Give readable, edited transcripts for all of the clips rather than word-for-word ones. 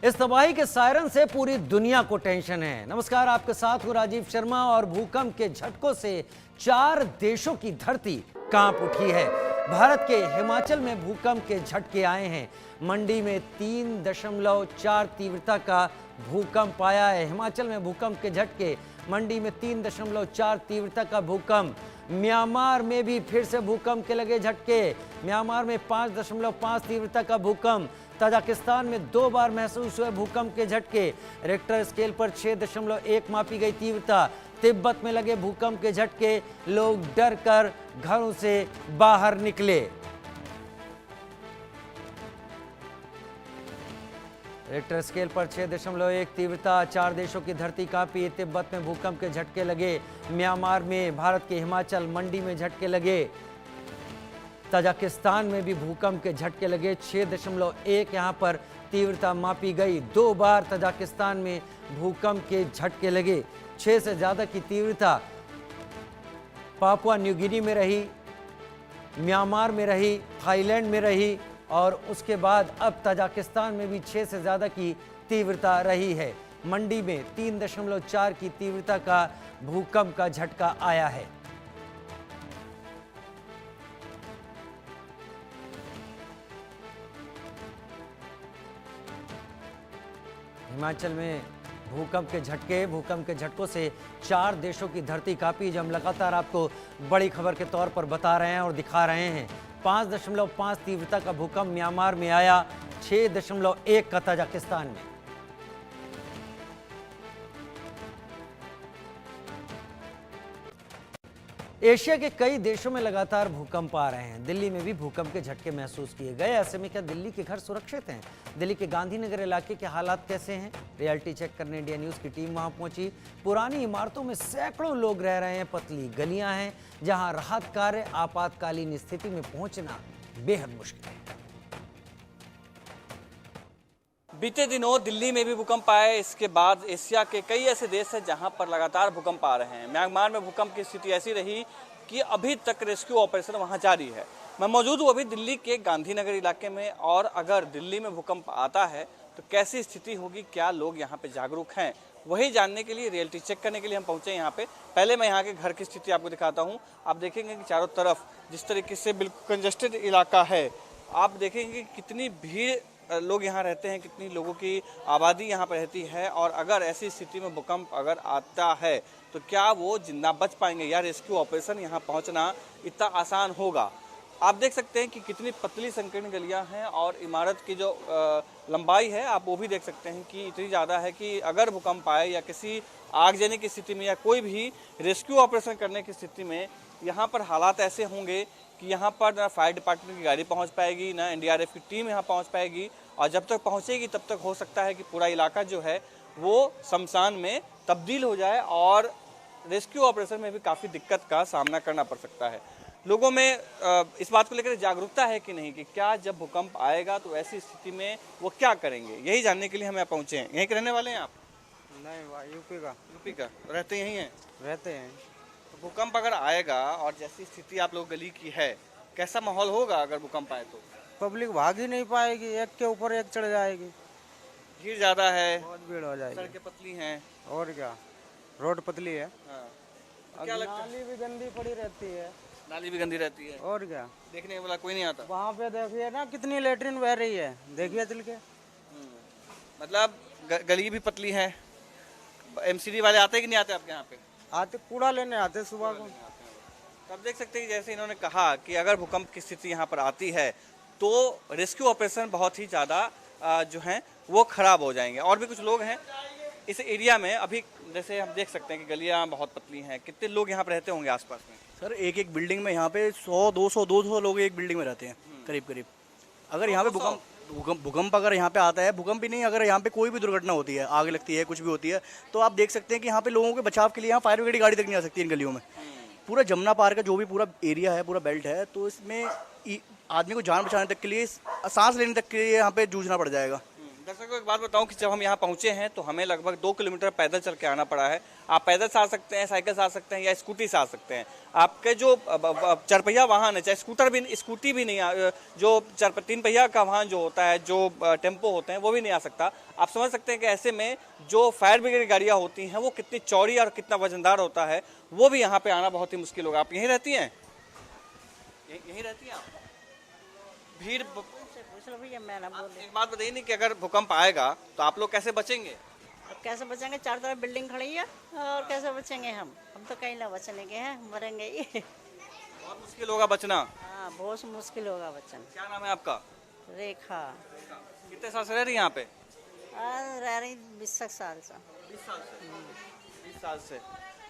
इस तबाही के सायरन से पूरी दुनिया को टेंशन है। नमस्कार, आपके साथ हूं राजीव शर्मा। और भूकंप के झटकों से 4 देशों की धरती कांप उठी है। भारत के हिमाचल में भूकंप के झटके आए हैं। मंडी में 3.4 तीव्रता का भूकंप आया है। हिमाचल में भूकंप के झटके, मंडी में 3.4 तीव्रता का भूकंप। म्यांमार में भी फिर से भूकंप के लगे झटके। म्यांमार में 5.5 तीव्रता का भूकंप। ताजिकिस्तान में 2 बार महसूस हुए भूकंप के झटके। रिक्टर स्केल पर 6.1 मापी गई तीव्रता। तिब्बत में लगे भूकंप के झटके, लोग डर कर घरों से बाहर निकले। रिक्टर स्केल पर 6.1 तीव्रता, 4 देशों की धरती कांपी। तिब्बत में भूकंप के झटके लगे। म्यांमार में, भारत के हिमाचल मंडी में झटके लगे। ताजिकिस्तान में भी भूकंप के झटके लगे। 6.1 यहां पर तीव्रता मापी गई। 2 बार ताजिकिस्तान में भूकंप के झटके लगे। 6 से ज्यादा की तीव्रता पापुआ न्यू गिनी में रही, म्यांमार में रही, थाईलैंड में रही और उसके बाद अब ताजिकिस्तान में भी 6 से ज्यादा की तीव्रता रही है। मंडी में 3.4 की तीव्रता का भूकंप का झटका आया है। हिमाचल में भूकंप के झटकों से 4 देशों की धरती कांपी। जो हम लगातार आपको बड़ी खबर के तौर पर बता रहे हैं और दिखा रहे हैं। 5.5 तीव्रता का भूकंप म्यांमार में आया, 6.1 का ताजिकिस्तान में। एशिया के कई देशों में लगातार भूकंप आ रहे हैं। दिल्ली में भी भूकंप के झटके महसूस किए गए। ऐसे में क्या दिल्ली के घर सुरक्षित हैं? दिल्ली के गांधीनगर इलाके के हालात कैसे हैं? रियलिटी चेक करने इंडिया न्यूज़ की टीम वहां पहुंची। पुरानी इमारतों में सैकड़ों लोग रह रहे हैं। पतली गलियां हैं जहां राहत कार्य, आपातकालीन स्थिति में पहुंचना बेहद मुश्किल है। बीते दिनों दिल्ली में भी भूकंप आए। इसके बाद एशिया के कई ऐसे देश हैं जहां पर लगातार भूकंप आ रहे हैं। म्यांमार में भूकंप की स्थिति ऐसी रही कि अभी तक रेस्क्यू ऑपरेशन वहां जारी है। मैं मौजूद हूं अभी दिल्ली के गांधीनगर इलाके में। और अगर दिल्ली में भूकंप आता है तो कैसी स्थिति होगी, क्या लोग यहाँ पे जागरूक हैं, वही जानने के लिए, रियलिटी चेक करने के लिए हम पहुंचे यहाँ पे। पहले मैं यहाँ के घर की स्थिति आपको दिखाता हूँ। आप देखेंगे कि चारों तरफ जिस तरीके से बिल्कुल कंजस्टेड इलाका है, आप देखेंगे कितनी भीड़ लोग यहाँ रहते हैं, कितनी लोगों की आबादी यहाँ पर रहती है। और अगर ऐसी स्थिति में भूकंप अगर आता है तो क्या वो जिंदा बच पाएंगे या रेस्क्यू ऑपरेशन यहाँ पहुँचना इतना आसान होगा? आप देख सकते हैं कि कितनी पतली संकीर्ण गलियाँ हैं और इमारत की जो लंबाई है आप वो भी देख सकते हैं कि इतनी ज़्यादा है कि अगर भूकंप आए या किसी आगजनी की स्थिति में या कोई भी रेस्क्यू ऑपरेशन करने की स्थिति में यहाँ पर हालात ऐसे होंगे कि यहाँ पर ना फायर डिपार्टमेंट की गाड़ी पहुँच पाएगी, ना एनडीआरएफ की टीम यहाँ पहुँच पाएगी। और जब तक पहुँचेगी तब तक हो सकता है कि पूरा इलाका जो है वो शमशान में तब्दील हो जाए और रेस्क्यू ऑपरेशन में भी काफ़ी दिक्कत का सामना करना पड़ सकता है। लोगों में इस बात को लेकर जागरूकता है कि नहीं, कि क्या जब भूकंप आएगा तो ऐसी स्थिति में वो क्या करेंगे, यही जानने के लिए हम यहाँ पहुँचे हैं। यहीं के रहने वाले हैं आप? नहीं भाई, यूपी का रहते यहीं हैं? रहते हैं। तो भूकंप अगर आएगा और जैसी स्थिति आप लोग गली की है, कैसा माहौल होगा अगर भूकंप आए तो? पब्लिक भाग ही नहीं पाएगी, एक के ऊपर एक चढ़ जाएगी। भीड़ ज्यादा है, बहुत भीड़ हो जाएगी। सड़कें पतली हैं। और क्या, रोड पतली है। हाँ। अब क्या लगता है? नाली भी गंदी पड़ी रहती है। नाली भी गंदी रहती है। और क्या, देखने वाला कोई नहीं आता। वहाँ पे देखिए ना कितनी लेटरिन बह रही है, देखिए चल के। मतलब गली भी पतली है। एमसीडी वाले आते कि नहीं आते आपके यहाँ पे? आते, कूड़ा लेने आते सुबह को। तब देख सकते हैं जैसे इन्होंने कहा कि अगर भूकंप की स्थिति यहाँ पर आती है तो रेस्क्यू ऑपरेशन बहुत ही ज़्यादा जो हैं वो खराब हो जाएंगे। और भी कुछ लोग हैं इस एरिया में। अभी जैसे हम देख सकते हैं कि गलियाँ बहुत पतली हैं। कितने लोग यहाँ पर रहते होंगे आसपास में? सर एक बिल्डिंग में यहाँ पे 100-200 लोग एक बिल्डिंग में रहते हैं करीब। अगर यहाँ पे भूकंप अगर यहाँ पे आता है, भूकंप ही नहीं, अगर यहाँ पे कोई भी दुर्घटना होती है, आग लगती है, कुछ भी होती है, तो आप देख सकते हैं कि यहाँ पे लोगों के बचाव के लिए यहाँ फायर ब्रिगेड गाड़ी तक नहीं आ सकती इन गलियों में। पूरा जमुना पार का जो भी पूरा एरिया है, पूरा बेल्ट है, तो इसमें आदमी को जान बचाने तक के लिए, सांस लेने तक के लिए यहाँ पे जूझना पड़ जाएगा। दर्शकों को एक बात बताऊं कि जब हम यहाँ पहुंचे हैं तो हमें लगभग 2 किलोमीटर पैदल चल के आना पड़ा है। आप पैदल से आ सकते हैं, साइकिल से आ सकते हैं या स्कूटी से आ सकते हैं। आपके जो चरपहिया वाहन है, चाहे स्कूटी भी नहीं, जो 3 पहिया का वाहन जो होता है, जो टेम्पो होते हैं, वो भी नहीं आ सकता। आप समझ सकते हैं कि ऐसे में जो फायर ब्रिगेड गाड़ियाँ होती हैं वो कितनी चौड़ी और कितना वजनदार होता है, वो भी यहाँ पे आना बहुत ही मुश्किल होगा। आप यहीं रहती हैं? यहीं रहती हैं आप? भीड़ पूछ लो भैया, मैं ना बोल रही। एक बात बताइए नहीं कि अगर भूकंप आएगा तो आप लोग कैसे बचेंगे? अब कैसे बचेंगे? चारों तरफ बिल्डिंग खड़ी है और कैसे बचेंगे हम तो कहीं ना बचने के हैं, मरेंगे ही। बहुत मुश्किल होगा बचना। हाँ, बहुत मुश्किल होगा बचना। क्या नाम है आपका? रेखा। कितने साल से रह रही हैं यहाँ पे? रह रही 20 साल से। 20 साल से। 20 साल से।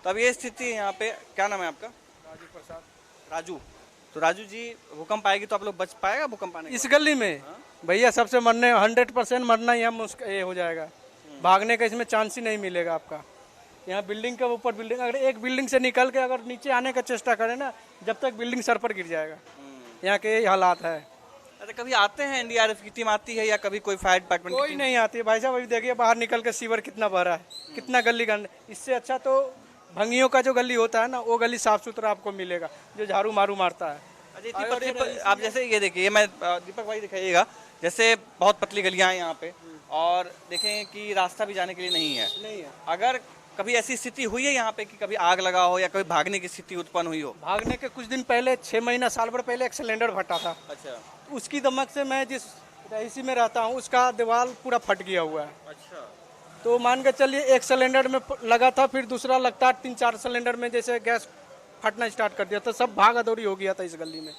तो अब ये स्थिति है यहाँ पे। क्या नाम है आपका? राजू प्रसाद। राजू। तो राजू जी, भूकंप आएगी तो आप लोग बच पाएगा भूकंप आने के इस गली में भैया सबसे मरने 100% मरना यहाँ मुश्किल ये हो जाएगा। भागने का इसमें चांस ही नहीं मिलेगा आपका। यहाँ बिल्डिंग के ऊपर बिल्डिंग, अगर एक बिल्डिंग से निकल के अगर नीचे आने का चेष्टा करें ना, जब तक बिल्डिंग सर पर गिर जाएगा। यहाँ के यही हालात है। अच्छा, कभी आते हैं एनडीआरएफ की टीम आती है या कभी कोई फायर डिपार्टमेंट कोई नहीं आती है भाई साहब। अभी देखिए बाहर निकल के सीवर कितना भरा है, कितना गली गंद। इससे अच्छा तो भंगियों का जो गली होता है ना, वो गली साफ सुथरा आपको मिलेगा, जो झाड़ू मारू मारता है। आप जैसे ये देखिए, मैं दीपक भाई दिखाइएगा, जैसे बहुत पतली गलियां हैं यहाँ पे और देखें कि रास्ता भी जाने के लिए नहीं है। अगर कभी ऐसी स्थिति हुई है यहाँ पे कि कभी आग लगा हो या कभी भागने की स्थिति उत्पन्न हुई हो? भागने के कुछ दिन पहले, 6 महीना साल भर पहले एक सिलेंडर फटा था। अच्छा उसकी दमक से मैं जिस रईसी में रहता हूँ उसका दीवार पूरा फट गया हुआ है। अच्छा। तो मान के चलिए एक सिलेंडर में लगा था, फिर दूसरा लगता 3-4 सिलेंडर में जैसे गैस फटना स्टार्ट कर दिया तो सब भागा दौड़ी हो गया था इस गली में।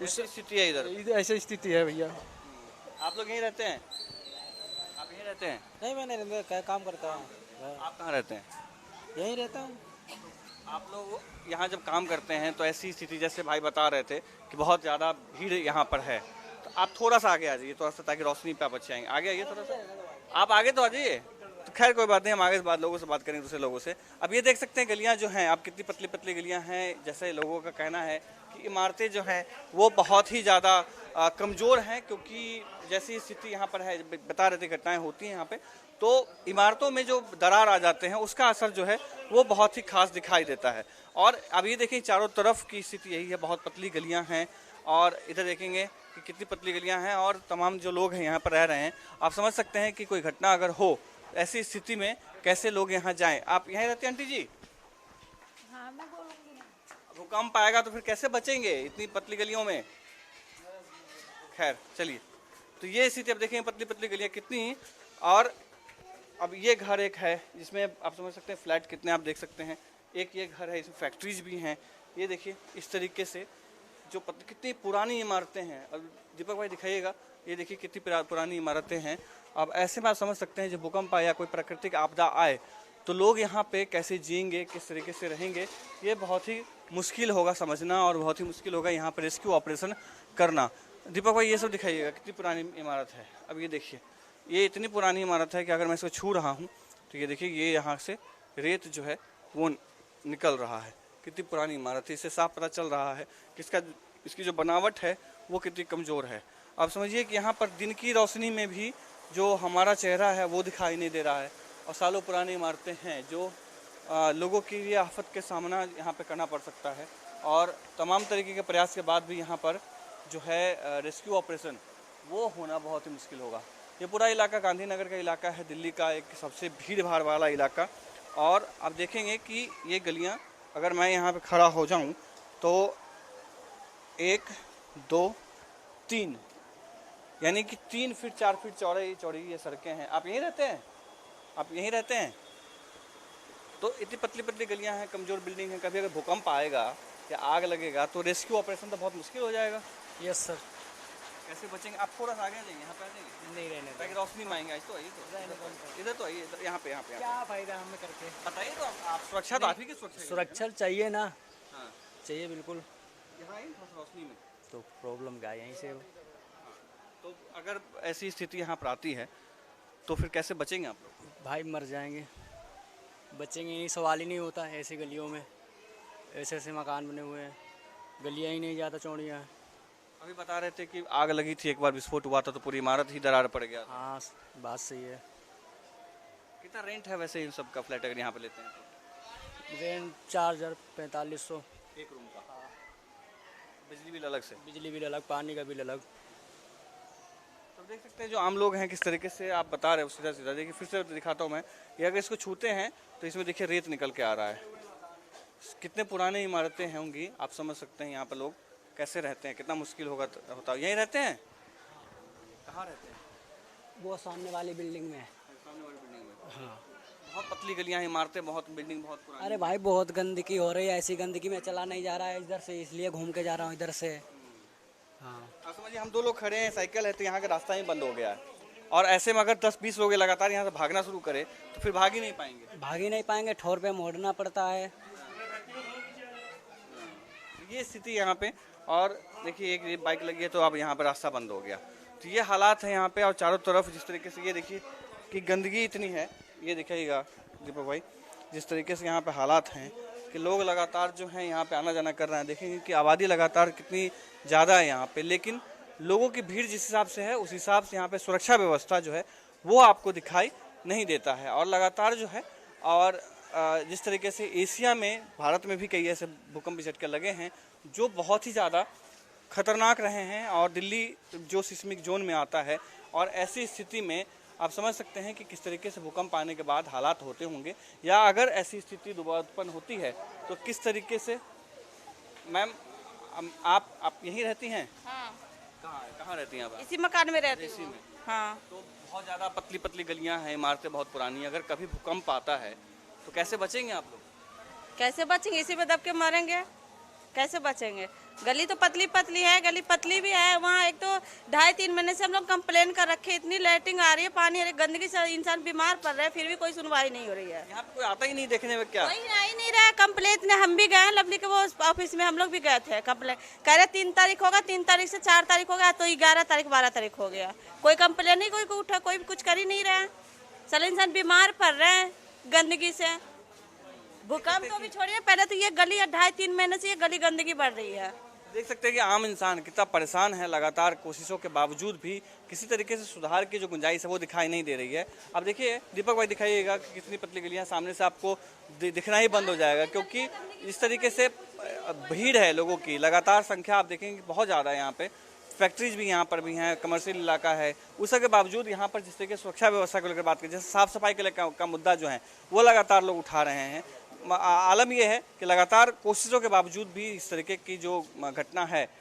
ऐसी स्थिति है इधर। ऐसी स्थिति है भैया। आप लोग यहीं रहते हैं? आप यहीं रहते हैं? नहीं, मैंने क्या काम करता हूँ। आप कहाँ रहते हैं? यहीं रहता हूँ। आप लोग यहाँ जब काम करते हैं तो ऐसी स्थिति, जैसे भाई बता रहे थे कि बहुत ज़्यादा भीड़ यहाँ पर है, तो आप थोड़ा सा आगे आ जाइए, थोड़ा सा, ताकि रोशनी पे आप अच्छे आएंगे। आगे आइए थोड़ा सा, आप आगे तो आ जाइए। तो खैर कोई बात नहीं, हम आगे से लोगों से बात करेंगे, दूसरे लोगों से। अब ये देख सकते हैं गलियाँ जो हैं, आप कितनी पतली पतली गलियाँ हैं। जैसे लोगों का कहना है कि इमारतें जो हैं वो बहुत ही ज़्यादा कमज़ोर हैं, क्योंकि जैसी स्थिति यहाँ पर है, बता रहे थे घटनाएँ होती हैं यहाँ पे, तो इमारतों में जो दरार आ जाते हैं उसका असर जो है वो बहुत ही खास दिखाई देता है। और अब ये देखिए चारों तरफ की स्थिति यही है, बहुत पतली गलियाँ हैं और इधर देखेंगे कि कितनी पतली गलियाँ हैं और तमाम जो लोग हैं यहाँ पर रह रहे हैं। आप समझ सकते हैं कि कोई घटना अगर हो ऐसी स्थिति में कैसे लोग यहाँ जाएं। आप यहीं रहते हैं आंटी जी? हाँ, मैं बोलूँगी। भूकंप आएगा तो फिर कैसे बचेंगे इतनी पतली गलियों में? खैर चलिए, तो ये स्थिति अब देखें, पतली पतली गलियाँ कितनी। और अब ये घर एक है जिसमें आप समझ सकते हैं फ्लैट कितने, आप देख सकते हैं। एक ये घर है, इसमें फैक्ट्रीज भी हैं। ये देखिए इस तरीके से जो कितनी पुरानी इमारतें हैं। अब दीपक भाई दिखाइएगा, ये देखिए कितनी पुरानी इमारतें हैं। अब ऐसे में आप समझ सकते हैं जब भूकंप आए या कोई प्राकृतिक आपदा आए तो लोग यहाँ पे कैसे जिएंगे, किस तरीके से रहेंगे, ये बहुत ही मुश्किल होगा समझना और बहुत ही मुश्किल होगा यहाँ पर रेस्क्यू ऑपरेशन करना। दीपक भाई ये सब दिखाइएगा, कितनी पुरानी इमारत है। अब ये देखिए, ये इतनी पुरानी इमारत है कि अगर मैं इसको छू रहा हूँ तो ये देखिए, ये यहाँ से रेत जो है वो निकल रहा है। कितनी पुरानी इमारत है, इससे साफ पता चल रहा है कि इसकी जो बनावट है वो कितनी कमज़ोर है। आप समझिए कि यहाँ पर दिन की रोशनी में भी जो हमारा चेहरा है वो दिखाई नहीं दे रहा है। और सालों पुरानी इमारतें हैं जो लोगों के लिए आफत के सामना यहाँ पे करना पड़ सकता है। और तमाम तरीके के प्रयास के बाद भी यहाँ पर जो है रेस्क्यू ऑपरेशन वो होना बहुत ही मुश्किल होगा। ये पूरा इलाका गांधीनगर का इलाका है, दिल्ली का एक सबसे भीड़ भाड़ वाला इलाका। और आप देखेंगे कि ये गलियाँ, अगर मैं यहाँ पे खड़ा हो जाऊँ तो 1, 2, 3 यानी कि 3 फीट 4 फीट चौड़ी ये सड़कें हैं। आप यहीं रहते हैं? आप यहीं रहते हैं? तो इतनी पतली पतली गलियां हैं, कमज़ोर बिल्डिंग है। कभी अगर भूकंप आएगा या आग लगेगा तो रेस्क्यू ऑपरेशन तो बहुत मुश्किल हो जाएगा। Yes sir. कैसे बचेंगे? आप थोड़ा सा आगे आ जाइए, यहाँ पे आ जाइए, नहीं रहने ताकि रोशनी में आएंगे। तो आइए, तो इधर तो आइए, यहाँ पे क्या फायदा हमें करके? बताइए। तो आप सुरक्षा तो आप ही की सुरक्षा। सुरक्षा चाहिए ना। हाँ, चाहिए बिल्कुल। यहाँ आइए थोड़ा सा रोशनी में। तो प्रॉब्लम क्या है यहीं से? तो अगर ऐसी स्थिति यहाँ पर आती है तो फिर कैसे बचेंगे आप लोग? भाई मर जाएंगे, बचेंगे नहीं, सवाल ही नहीं होता है। ऐसी गलियों में ऐसे ऐसे मकान बने हुए हैं, गलियाँ ही नहीं ज़्यादा चौड़ियाँ हैं। अभी बता रहे थे कि आग लगी थी, एक बार विस्फोट हुआ था तो पूरी इमारत ही दरार पड़ गया था। हाँ बात सही है। कितना रेंट है वैसे इन सब का फ्लैट अगर यहाँ पे लेते हैं तो? रेंट 4,000-4500। एक रूम का? बिजली बिल अलग से? बिजली बिल अलग, पानी का बिल अलग। तो देख सकते हैं जो आम लोग हैं किस तरीके से आप बता रहे हो सीधा सीधा। देखिए फिर से दिखाता हूँ मैं, ये अगर इसको छूते हैं तो इसमें देखिए रेत निकल के आ रहा है। कितने पुराने इमारतें होंगी, आप समझ सकते हैं यहाँ पर लोग कैसे रहते हैं, कितना मुश्किल होता है। यहीं रहते हैं? कहाँ रहते हैं? वो सामने वाली बिल्डिंग में। सामने वाली बिल्डिंग में? हाँ। बहुत पतली गलियां, इमारतें बहुत, बिल्डिंग बहुत पुरानी। अरे भाई बहुत गंदगी हो रही है, ऐसी गंदगी में चला नहीं जा रहा है इधर से, इसलिए घूम के जा रहा हूँ इधर से। हाँ। आप समझिए हम दो लोग खड़े हैं, साइकिल है तो यहाँ का रास्ता ही बंद हो गया है। और ऐसे में अगर 10-20 लोग लगातार यहाँ से भागना शुरू करें तो फिर भाग ही नहीं पाएंगे। भाग ही नहीं पाएंगे, ठोर पे मोड़ना पड़ता है। ये स्थिति यहाँ पे। और देखिए एक ये बाइक लगी है तो अब यहाँ पे रास्ता बंद हो गया। तो ये हालात है यहाँ पे। और चारों तरफ जिस तरीके से ये देखिए कि गंदगी इतनी है, ये दिखाइएगा दीपक भाई, जिस तरीके से यहाँ पे हालात हैं कि लोग लगातार जो हैं यहाँ पे आना जाना कर रहे हैं। देखेंगे कि आबादी लगातार कितनी ज़्यादा है यहाँ पे, लेकिन लोगों की भीड़ जिस हिसाब से है उस हिसाब से यहाँ पे सुरक्षा व्यवस्था जो है वो आपको दिखाई नहीं देता है। और लगातार जो है और जिस तरीके से एशिया में, भारत में भी कई ऐसे भूकंप झटके लगे हैं जो बहुत ही ज़्यादा खतरनाक रहे हैं। और दिल्ली जो सिस्मिक जोन में आता है, और ऐसी स्थिति में आप समझ सकते हैं कि किस तरीके से भूकंप आने के बाद हालात होते होंगे, या अगर ऐसी स्थिति दोबारा उत्पन्न होती है तो किस तरीके से। मैम आप यहीं रहती हैं? हाँ, कहाँ रहती हैं आप? इसी मकान में रहती इसी हूँ। में? हाँ। तो बहुत ज़्यादा पतली पतली गलियां हैं, इमारतें बहुत पुरानी। अगर कभी भूकंप आता है तो कैसे बचेंगे आप लोग? कैसे बचेंगे, इसी में दब के मरेंगे, कैसे बचेंगे। गली तो पतली पतली है, गली पतली भी है। वहाँ एक तो 2.5-3 महीने से हम लोग कंप्लेन कर रखे, इतनी लैट्रिन आ रही है, पानी आ रही है, गंदगी से इंसान बीमार पड़ रहा है, फिर भी कोई सुनवाई नहीं हो रही है। यहाँ पे कोई आता ही नहीं देखने में क्या? कोई आ ही नहीं रहा है। कंप्लेन ने हम भी गए हैं, लवली के वो ऑफिस में हम लोग भी गए थे। कंप्लेन कह रहे 3 तारीख होगा, 3 तारीख से 4 तारीख हो गया, तो 11 तारीख 12 तारीख हो गया। कोई कंप्लेन नहीं, कोई उठा, कोई कुछ कर ही नहीं रहा है। चलो इंसान बीमार पड़ रहे हैं गंदगी से। भूकंप तो भी छोड़िए, पहले तो ये गली 2.5-3 महीने से ये गली गंदगी बढ़ रही है। देख सकते हैं कि आम इंसान कितना परेशान है। लगातार कोशिशों के बावजूद भी किसी तरीके से सुधार की जो गुंजाइश है वो दिखाई नहीं दे रही है। अब देखिए दीपक भाई, दिखाइएगा कि कितनी पतली गलियां, सामने से आपको दिखना ही बंद हो जाएगा, क्योंकि इस तरीके से भीड़ है लोगों की। लगातार संख्या आप देखेंगे बहुत ज़्यादा है यहाँ पे। फैक्ट्रीज भी यहाँ पर भी हैं, कमर्शियल इलाका है। उसके बावजूद यहाँ पर जिस तरीके से सुरक्षा व्यवस्था को लेकर बात करें, जैसे साफ सफाई के लिए का मुद्दा जो है वो लगातार लोग उठा रहे हैं। आलम यह है कि लगातार कोशिशों के बावजूद भी इस तरीके की जो घटना है